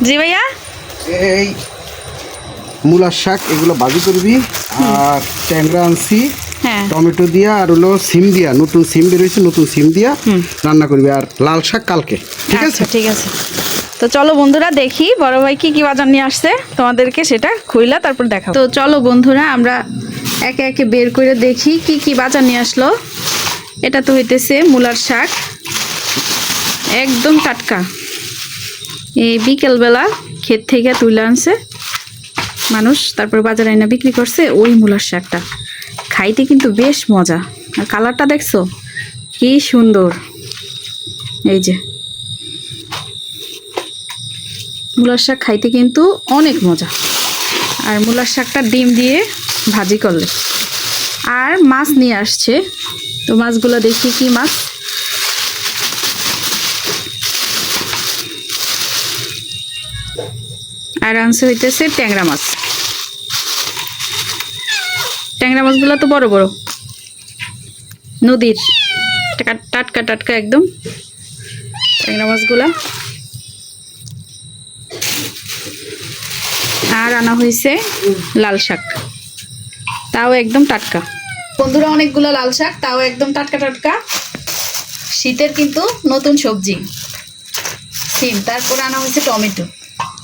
জি ভাইয়া, এই মূলার শাক এগুলো ভাজি করবি, আর ট্যাংরা আনছি হ্যাঁ টমেটো দিয়া, আর হলো সিম দিয়া, নতুন সিম বেরোইছে, নতুন সিম দিয়া রান্না করবি। আর লাল শাক কালকে, ঠিক আছে? আচ্ছা ঠিক আছে। তো চলো বন্ধুরা দেখি বড় ভাই কি কি বাজার নিয়ে আসছে, তোমাদেরকে সেটা খুইলা তারপর দেখাবো। তো চলো বন্ধুরা আমরা একে একে বের করে দেখি কি কি বাজার নিয়ে আসলো। এটা তো হইতেছে মূলার শাক, একদম টাটকা, এই বিকেলবেলা ক্ষেত থেকে তুলে আনছে মানুষ, তারপর বাজারে এনে বিক্রি করছে। ওই মূলার শাকটা খাইতে কিন্তু বেশ মজা, আর কালারটা দেখছো কি সুন্দর। এই যে মূলার শাক খাইতে কিন্তু অনেক মজা, আর মূলার শাকটা ডিম দিয়ে ভাজি করলে। আর মাছ নিয়ে আসছে, তো মাছগুলো দেখি কি মাছ। আর আনছে হইতেছে ট্যাংরা মাছ। ট্যাংরা মাছগুলো তো বড় বড়, নদীর টাটকা টাটকা একদম ট্যাংরা মাছগুলা। আর আনা হয়েছে লাল শাক, তাও একদম টাটকা। বন্ধুরা অনেকগুলো লাল শাক, তাও একদম টাটকা টাটকা, শীতের কিন্তু নতুন সবজি সিম। তারপর আনা হয়েছে টমেটো।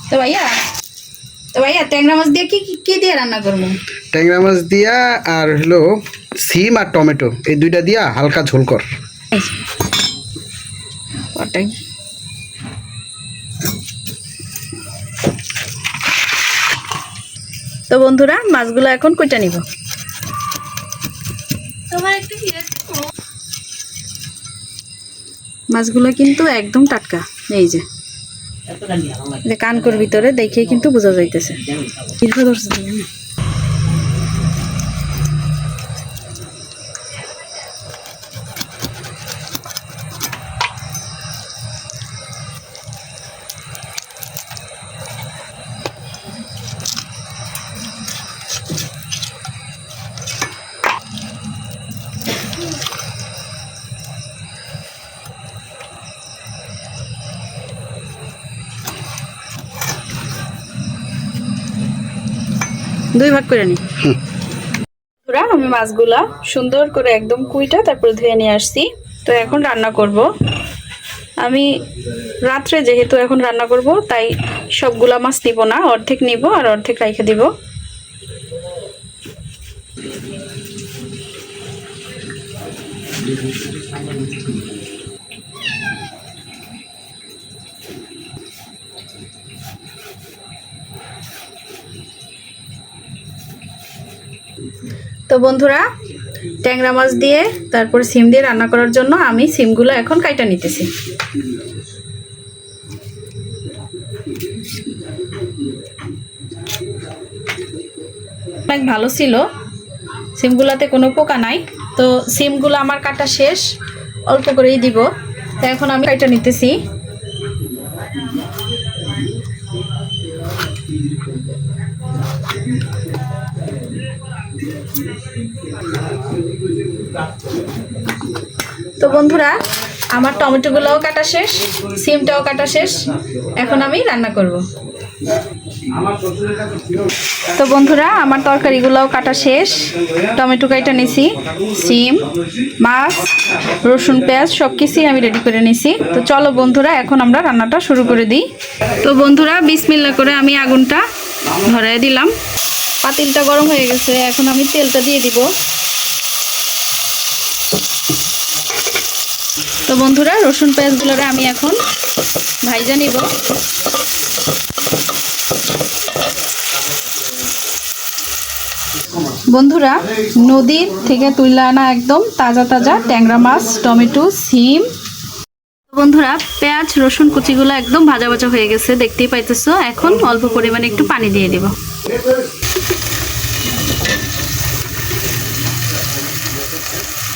তো ভাইয়া ট্যাংরা মাছ দিয়ে কি কি দিয়ে রান্না করবো? ট্যাংরা মাছ দিয়া আর হলো সিম আর টমেটো, এই দুইটা দিয়া হালকা ঝোল কর। ওটাই তো বন্ধুরা মাছগুলো এখন কইটা নিব। মাছগুলো কিন্তু একদম টাটকা, এই যে কানকোর ভিতরে দেখে কিন্তু বোঝা যাইতেছে। দুই ভাগ করে নিই। আমি মাছগুলা সুন্দর করে একদম কুইটা তারপরে ধুয়ে নিয়ে আসছি। তো এখন রান্না করব আমি রাত্রে, যেহেতু এখন রান্না করব তাই সবগুলা মাছ নিব না, অর্ধেক নিব আর অর্ধেক রাইখে দিব। তো বন্ধুরা ট্যাংরা মাছ দিয়ে তারপর সিম দিয়ে রান্না করার জন্য আমি সিমগুলো এখন কাইটা নিতেছি। অনেক ভালো ছিল, সিমগুলাতে কোনো পোকা নাই। তো সিমগুলো আমার কাটা শেষ, অল্প করেই দিব। তো এখন আমি কাইটা নিতেছি। তো বন্ধুরা আমার টমেটোগুলোও কাটা শেষ, সিমটাও কাটা শেষ, এখন আমি রান্না করব। তো বন্ধুরা আমার তরকারিগুলোও কাটা শেষ, টমেটো কাটা নিছি, সিম, মাছ, রসুন, পেঁয়াজ সব কিছুই আমি রেডি করে নিছি। তো চলো বন্ধুরা এখন আমরা রান্নাটা শুরু করে দিই। তো বন্ধুরা বিসমিল্লাহ করে আমি আগুনটা ধরায় দিলাম, পাতিলটা গরম হয়ে গেছে, এখন আমি তেলটা দিয়ে দিব। তো বন্ধুরা রসুন পেঁয়াজগুলোরে আমি এখন ভাইজা নিব। বন্ধুরা নদীর থেকে তুলে আনা একদম তাজা তাজা ট্যাংরা মাছ, টমেটো, সিম। বন্ধুরা পেঁয়াজ রসুন কুচিগুলো একদম ভাজা ভাজা হয়ে গেছে, দেখতেই পাইতেছো। এখন অল্প পরিমাণে একটু পানি দিয়ে দিব।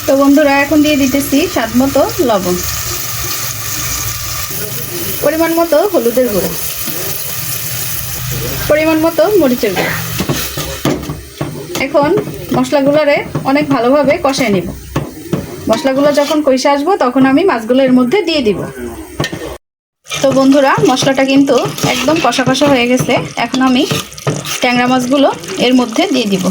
তো বন্ধুরা এখন দিয়ে দিতেছি স্বাদ মতো লবণ, পরিমাণ মতো হলুদের গুঁড়ো, পরিমাণ মতো মরিচের গুঁড়ো। এখন মশলাগুলোরে অনেক ভালোভাবে কষায় নিব। মশলাগুলো যখন কষে আসবো তখন আমি মাছগুলো এর মধ্যে দিয়ে দিব। তো বন্ধুরা মশলাটা কিন্তু একদম কষা কষা হয়ে গেছে। এখন আমি ট্যাংরা মাছগুলো এর মধ্যে দিয়ে দিব।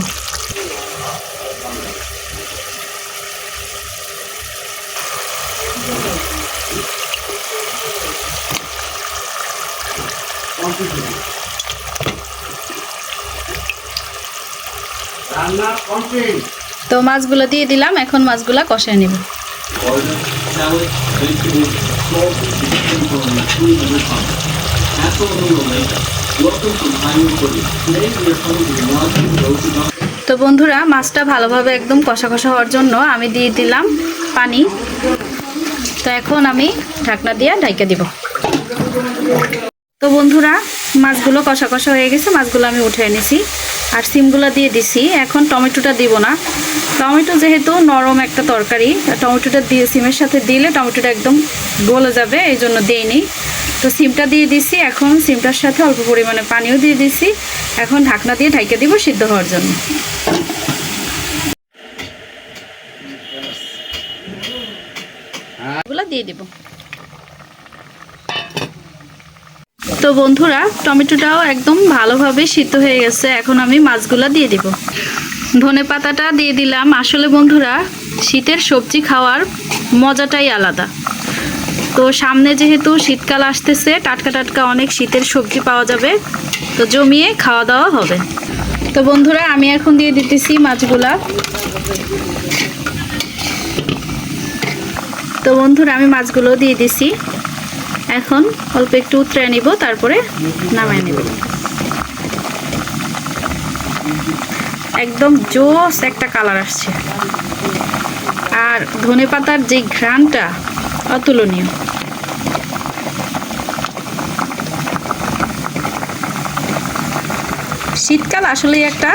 তো মাছগুলো দিয়ে দিলাম, এখন মাছগুলা কষায় নেব। তো বন্ধুরা মাছটা ভালোভাবে একদম কষা কষা হওয়ার জন্য আমি দিয়ে দিলাম পানি। তো এখন আমি ঢাকনা দিয়ে ঢাইকা দিব। তো বন্ধুরা মাছগুলো কষা কষা হয়ে গেছে, মাছগুলো আমি উঠে এনেছি আর সিমগুলো দিয়ে দিছি। এখন টমেটোটা দিব না, টমেটো যেহেতু নরম একটা তরকারি, টমেটোটা দিয়ে সিমের সাথে দিলে টমেটোটা একদম গলে যাবে, এই জন্য দিইনি। তো সিমটা দিয়ে দিছি, এখন সিমটার সাথে অল্প পরিমাণে পানিও দিয়ে দিছি। এখন ঢাকনা দিয়ে ঢাইকে দিব সিদ্ধ হওয়ার জন্য। এগুলো দিয়ে দিব। তো বন্ধুরা টমেটোটাও একদম ভালোভাবে সিদ্ধ হয়ে গেছে, এখন আমি মাছগুলো দিয়ে দিব। ধনে পাতাটা দিয়ে দিলাম। আসলে বন্ধুরা শীতের সবজি খাওয়ার মজাটাই আলাদা। তো সামনে যেহেতু শীতকাল আসতেছে, টাটকা টাটকা অনেক শীতের সবজি পাওয়া যাবে, তো জমিয়ে খাওয়া দাওয়া হবে। তো বন্ধুরা আমি এখন দিয়ে দিতেছি মাছগুলা। তো বন্ধুরা আমি মাছগুলো দিয়ে দিছি, এখন অল্প একটু উতরে নিব, তারপরে নামায় নেব। একদম জোস একটা কালার আসছে, আর ধনেপাতার যে ঘ্রাণটা অতুলনীয়। শীতকাল আসলেই একটা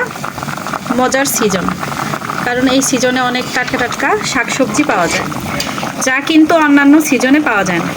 মজার সিজন, কারণ এই সিজনে অনেক টাটকা টাটকা শাকসবজি পাওয়া যায়, যা কিন্তু অন্যান্য সিজনে পাওয়া যায় না।